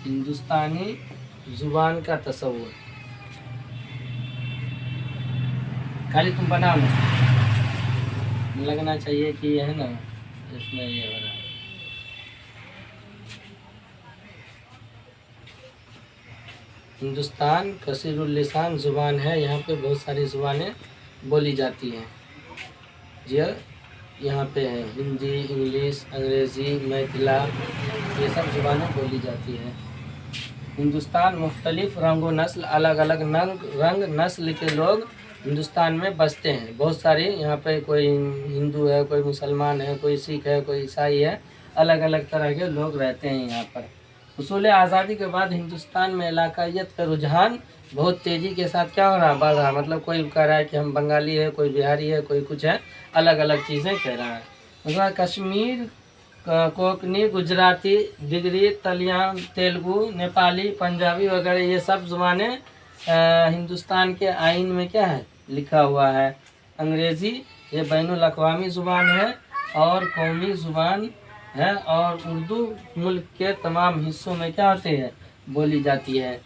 हिंदुस्तानी जुबान का तस्वुर। खाली तुम बनाओ ना, लगना चाहिए कि यह है ना, इसमें ये हो रहा है। हिंदुस्तान कसीरुल लिसान ज़ुबान है, यहाँ पे बहुत सारी ज़ुबानें बोली जाती हैं। जी यहाँ पे है हिंदी, इंग्लिश, अंग्रेज़ी, मैथिला, ये सब ज़ुबानें बोली जाती हैं। हिंदुस्तान मुख्तलिफ़ रंग व नस्ल, अलग अलग रंग नस्ल के लोग हिंदुस्तान में बसते हैं। बहुत सारे यहाँ पे, कोई हिंदू है, कोई मुसलमान है, कोई सिख है, कोई ईसाई है, अलग अलग तरह के लोग रहते हैं यहाँ पर। हुसूल आज़ादी के बाद हिंदुस्तान में इलाकायत का रुझान बहुत तेज़ी के साथ क्या हो रहा, बढ़ रहा। मतलब कोई कह रहा है कि हम बंगाली है, कोई बिहारी है, कोई कुछ है, अलग अलग चीज़ें कह रहा है। उसके कश्मीर, कोंकणी, गुजराती, डिगरी, तलियान, तेलुगु, नेपाली, पंजाबी वगैरह ये सब ज़ुबानें हिंदुस्तान के आइन में क्या है, लिखा हुआ है। अंग्रेज़ी ये बैनुल अक़वामी ज़ुबान है और कौमी ज़ुबान है, और उर्दू मुल्क के तमाम हिस्सों में क्या होती है, बोली जाती है।